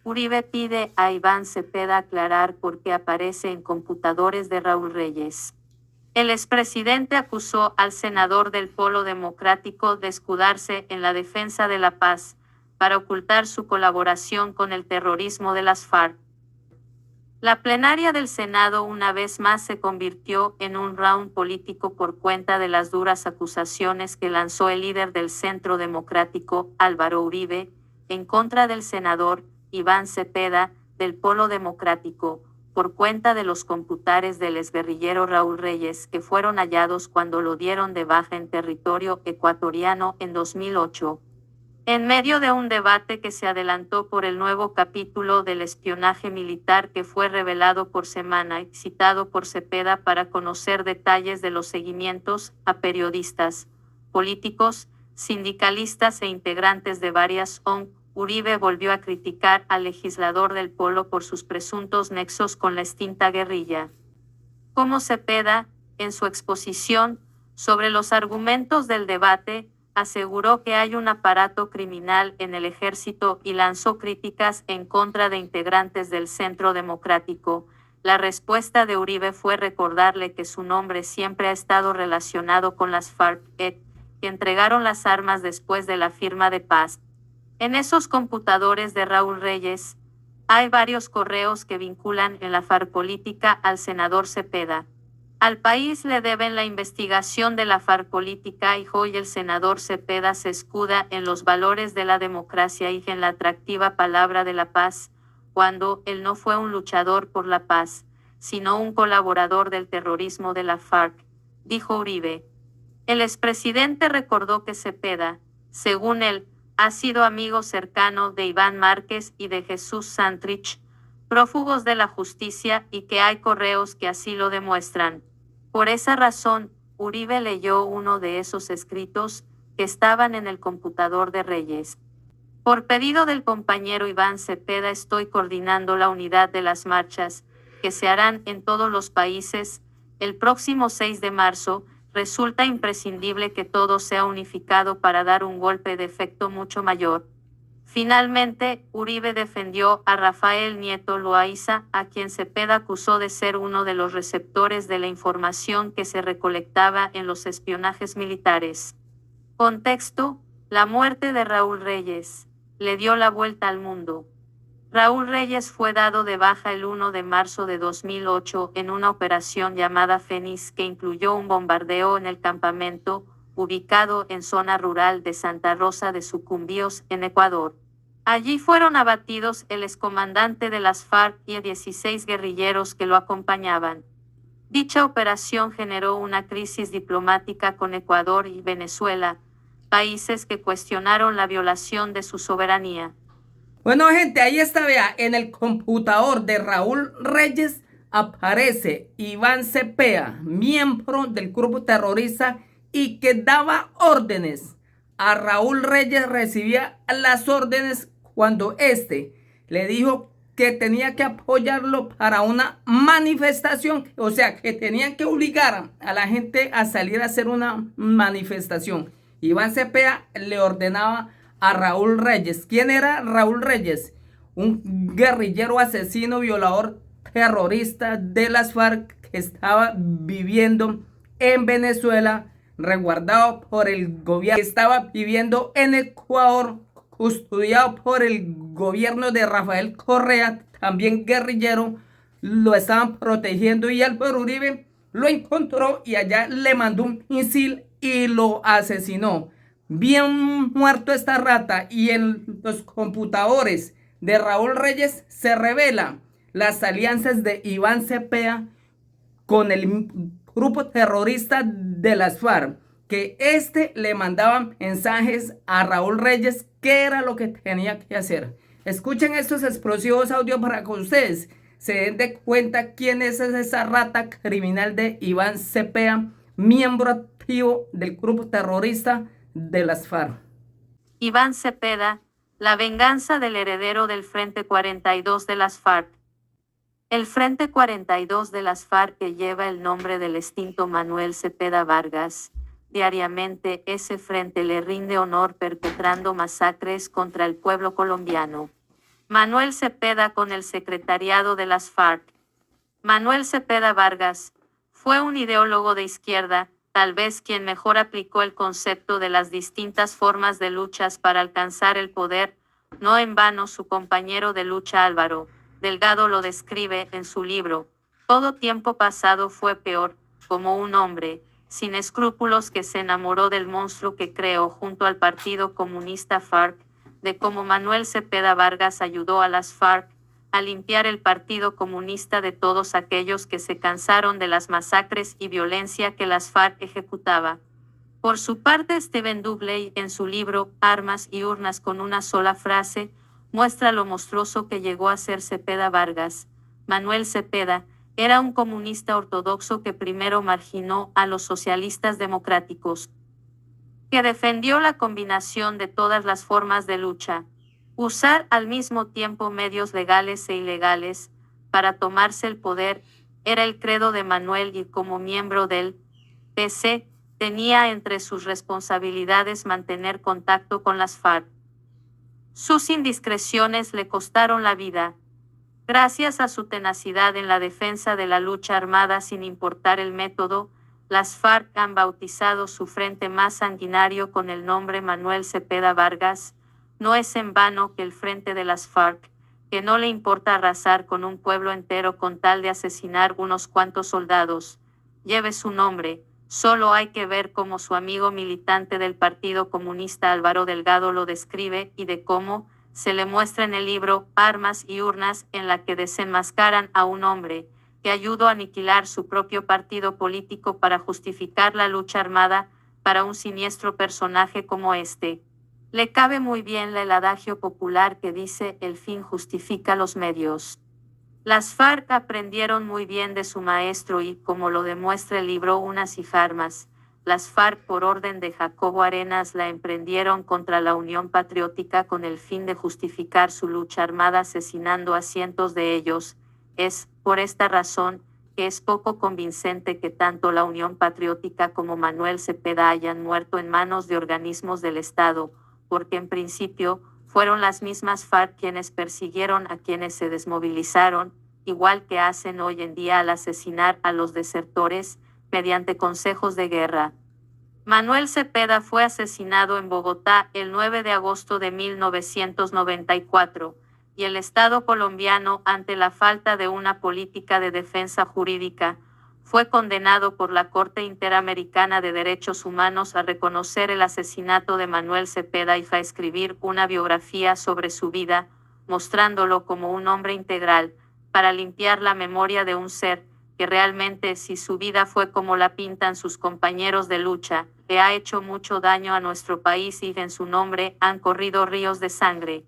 Uribe pide a Iván Cepeda aclarar por qué aparece en computadores de Raúl Reyes. El expresidente acusó al senador del Polo Democrático de escudarse en la defensa de la paz para ocultar su colaboración con el terrorismo de las FARC. La plenaria del Senado una vez más se convirtió en un round político por cuenta de las duras acusaciones que lanzó el líder del Centro Democrático, Álvaro Uribe, en contra del senador Iván Cepeda, del Polo Democrático, por cuenta de los computares del exguerrillero Raúl Reyes que fueron hallados cuando lo dieron de baja en territorio ecuatoriano en 2008. En medio de un debate que se adelantó por el nuevo capítulo del espionaje militar que fue revelado por semana y citado por Cepeda para conocer detalles de los seguimientos a periodistas, políticos, sindicalistas e integrantes de varias ONG, Uribe volvió a criticar al legislador del Polo por sus presuntos nexos con la extinta guerrilla. Como Cepeda, en su exposición sobre los argumentos del debate, aseguró que hay un aparato criminal en el ejército y lanzó críticas en contra de integrantes del Centro Democrático. La respuesta de Uribe fue recordarle que su nombre siempre ha estado relacionado con las FARC, que entregaron las armas después de la firma de paz. En esos computadores de Raúl Reyes, hay varios correos que vinculan en la farpolítica al senador Cepeda. Al país le deben la investigación de la farpolítica y hoy el senador Cepeda se escuda en los valores de la democracia y en la atractiva palabra de la paz, cuando él no fue un luchador por la paz, sino un colaborador del terrorismo de la FARC, dijo Uribe. El expresidente recordó que Cepeda, según él, ha sido amigo cercano de Iván Márquez y de Jesús Santrich, prófugos de la justicia, y que hay correos que así lo demuestran. Por esa razón, Uribe leyó uno de esos escritos que estaban en el computador de Reyes. Por pedido del compañero Iván Cepeda estoy coordinando la unidad de las marchas, que se harán en todos los países, el próximo 6 de marzo, resulta imprescindible que todo sea unificado para dar un golpe de efecto mucho mayor. Finalmente, Uribe defendió a Rafael Nieto Loaiza, a quien Cepeda acusó de ser uno de los receptores de la información que se recolectaba en los espionajes militares. Contexto: la muerte de Raúl Reyes le dio la vuelta al mundo. Raúl Reyes fue dado de baja el 1 de marzo de 2008 en una operación llamada Fénix que incluyó un bombardeo en el campamento, ubicado en zona rural de Santa Rosa de Sucumbíos, en Ecuador. Allí fueron abatidos el excomandante de las FARC y 16 guerrilleros que lo acompañaban. Dicha operación generó una crisis diplomática con Ecuador y Venezuela, países que cuestionaron la violación de su soberanía. Bueno, gente, ahí está, vea, en el computador de Raúl Reyes aparece Iván Cepeda, miembro del grupo terrorista y que daba órdenes. A Raúl Reyes recibía las órdenes cuando éste le dijo que tenía que apoyarlo para una manifestación, o sea, que tenían que obligar a la gente a salir a hacer una manifestación. Iván Cepeda le ordenaba a Raúl Reyes. ¿Quién era Raúl Reyes? Un guerrillero asesino, violador, terrorista de las FARC que estaba viviendo en Venezuela, resguardado por el gobierno, estaba viviendo en Ecuador, custodiado por el gobierno de Rafael Correa, también guerrillero, lo estaban protegiendo y Álvaro Uribe lo encontró y allá le mandó un misil y lo asesinó. Bien muerto esta rata, y en los computadores de Raúl Reyes se revela las alianzas de Iván Cepeda con el grupo terrorista de las FARC, que le mandaba mensajes a Raúl Reyes qué era lo que tenía que hacer. Escuchen estos explosivos audios para que ustedes se den de cuenta quién es esa rata criminal de Iván Cepeda, miembro activo del grupo terrorista de las FARC. Iván Cepeda, la venganza del heredero del Frente 42 de las FARC. El Frente 42 de las FARC, que lleva el nombre del extinto Manuel Cepeda Vargas, diariamente ese frente le rinde honor perpetrando masacres contra el pueblo colombiano. Manuel Cepeda con el secretariado de las FARC. Manuel Cepeda Vargas fue un ideólogo de izquierda, tal vez quien mejor aplicó el concepto de las distintas formas de luchas para alcanzar el poder. No en vano su compañero de lucha Álvaro Delgado lo describe en su libro Todo tiempo pasado fue peor, como un hombre sin escrúpulos que se enamoró del monstruo que creó junto al Partido Comunista FARC, de cómo Manuel Cepeda Vargas ayudó a las FARC a limpiar el Partido Comunista de todos aquellos que se cansaron de las masacres y violencia que las FARC ejecutaba. Por su parte, Stephen Dougley, en su libro Armas y urnas con una sola frase, muestra lo monstruoso que llegó a ser Cepeda Vargas. Manuel Cepeda era un comunista ortodoxo que primero marginó a los socialistas democráticos, que defendió la combinación de todas las formas de lucha, usar al mismo tiempo medios legales e ilegales para tomarse el poder, era el credo de Manuel y como miembro del PC, tenía entre sus responsabilidades mantener contacto con las FARC. Sus indiscreciones le costaron la vida. Gracias a su tenacidad en la defensa de la lucha armada sin importar el método, las FARC han bautizado su frente más sanguinario con el nombre Manuel Cepeda Vargas. No es en vano que el frente de las FARC, que no le importa arrasar con un pueblo entero con tal de asesinar unos cuantos soldados, lleve su nombre. Solo hay que ver cómo su amigo militante del Partido Comunista Álvaro Delgado lo describe y de cómo se le muestra en el libro Armas y urnas, en la que desenmascaran a un hombre que ayudó a aniquilar su propio partido político para justificar la lucha armada. Para un siniestro personaje como este, le cabe muy bien el adagio popular que dice el fin justifica los medios. Las FARC aprendieron muy bien de su maestro y, como lo demuestra el libro Unas y Armas, las FARC por orden de Jacobo Arenas la emprendieron contra la Unión Patriótica con el fin de justificar su lucha armada asesinando a cientos de ellos. Es, por esta razón, que es poco convincente que tanto la Unión Patriótica como Manuel Cepeda hayan muerto en manos de organismos del Estado, porque en principio fueron las mismas FARC quienes persiguieron a quienes se desmovilizaron, igual que hacen hoy en día al asesinar a los desertores, mediante consejos de guerra. Manuel Cepeda fue asesinado en Bogotá el 9 de agosto de 1994, y el Estado colombiano, ante la falta de una política de defensa jurídica, fue condenado por la Corte Interamericana de Derechos Humanos a reconocer el asesinato de Manuel Cepeda y a escribir una biografía sobre su vida, mostrándolo como un hombre integral, para limpiar la memoria de un ser que realmente, si su vida fue como la pintan sus compañeros de lucha, le ha hecho mucho daño a nuestro país y en su nombre han corrido ríos de sangre.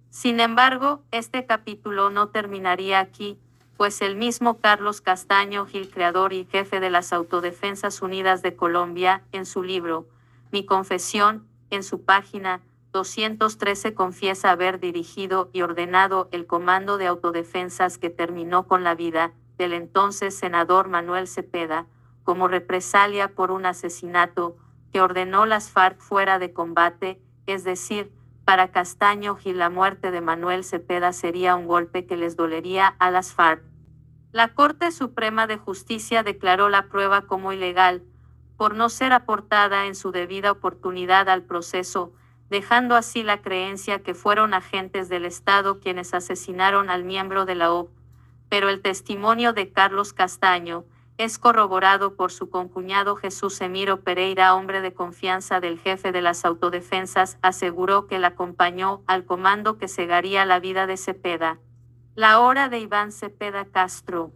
Sin embargo, este capítulo no terminaría aquí, pues el mismo Carlos Castaño Gil, creador y jefe de las Autodefensas Unidas de Colombia, en su libro Mi Confesión, en su página 213 confiesa haber dirigido y ordenado el Comando de Autodefensas que terminó con la vida del entonces senador Manuel Cepeda, como represalia por un asesinato que ordenó las FARC fuera de combate, es decir, para Castaño Gil la muerte de Manuel Cepeda sería un golpe que les dolería a las FARC. La Corte Suprema de Justicia declaró la prueba como ilegal, por no ser aportada en su debida oportunidad al proceso, dejando así la creencia que fueron agentes del Estado quienes asesinaron al miembro de la OP. Pero el testimonio de Carlos Castaño es corroborado por su concuñado Jesús Emiro Pereira, hombre de confianza del jefe de las Autodefensas, aseguró que la acompañó al comando que cegaría la vida de Cepeda. La hora de Iván Cepeda Castro.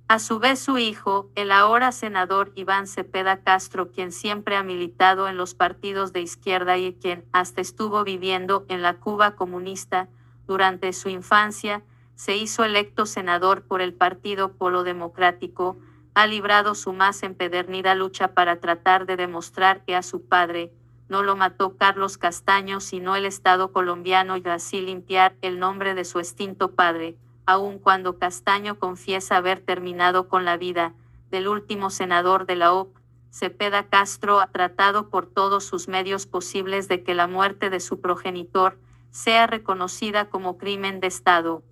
A su vez su hijo, el ahora senador Iván Cepeda Castro, quien siempre ha militado en los partidos de izquierda y quien hasta estuvo viviendo en la Cuba comunista durante su infancia, se hizo electo senador por el Partido Polo Democrático, ha librado su más empedernida lucha para tratar de demostrar que a su padre no lo mató Carlos Castaño sino el Estado colombiano y así limpiar el nombre de su extinto padre, aun cuando Castaño confiesa haber terminado con la vida del último senador de la OP. Cepeda Castro ha tratado por todos sus medios posibles de que la muerte de su progenitor sea reconocida como crimen de Estado.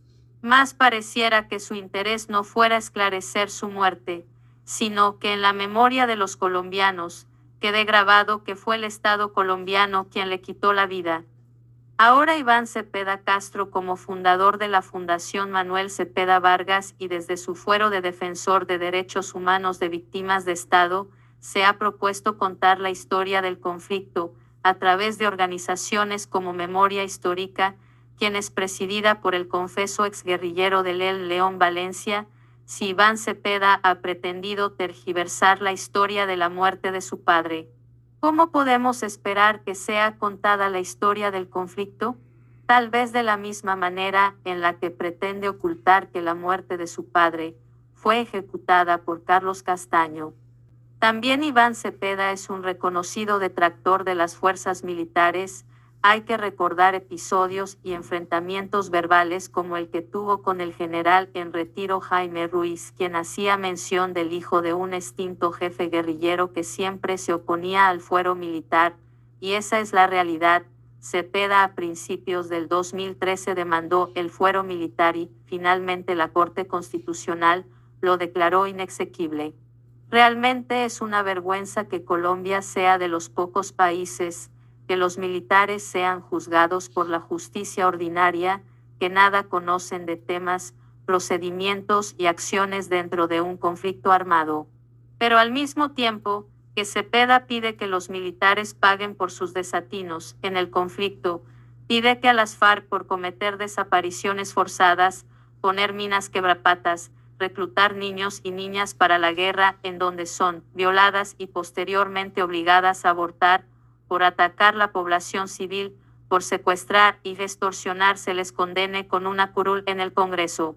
Más pareciera que su interés no fuera esclarecer su muerte, sino que en la memoria de los colombianos quede grabado que fue el Estado colombiano quien le quitó la vida. Ahora Iván Cepeda Castro, como fundador de la Fundación Manuel Cepeda Vargas y desde su fuero de defensor de derechos humanos de víctimas de Estado, se ha propuesto contar la historia del conflicto a través de organizaciones como Memoria Histórica, quien es presidida por el confeso exguerrillero de León Valencia. Si Iván Cepeda ha pretendido tergiversar la historia de la muerte de su padre, ¿cómo podemos esperar que sea contada la historia del conflicto? Tal vez de la misma manera en la que pretende ocultar que la muerte de su padre fue ejecutada por Carlos Castaño. También Iván Cepeda es un reconocido detractor de las fuerzas militares. Hay que recordar episodios y enfrentamientos verbales como el que tuvo con el general en retiro Jaime Ruiz, quien hacía mención del hijo de un extinto jefe guerrillero que siempre se oponía al fuero militar, y esa es la realidad. Cepeda a principios del 2013 demandó el fuero militar y, finalmente, la Corte Constitucional lo declaró inexequible. Realmente es una vergüenza que Colombia sea de los pocos países que los militares sean juzgados por la justicia ordinaria, que nada conocen de temas, procedimientos y acciones dentro de un conflicto armado. Pero al mismo tiempo, que Cepeda pide que los militares paguen por sus desatinos en el conflicto, pide que a las FARC por cometer desapariciones forzadas, poner minas quebrapatas, reclutar niños y niñas para la guerra en donde son violadas y posteriormente obligadas a abortar, por atacar la población civil, por secuestrar y extorsionar se les condene con una curul en el Congreso.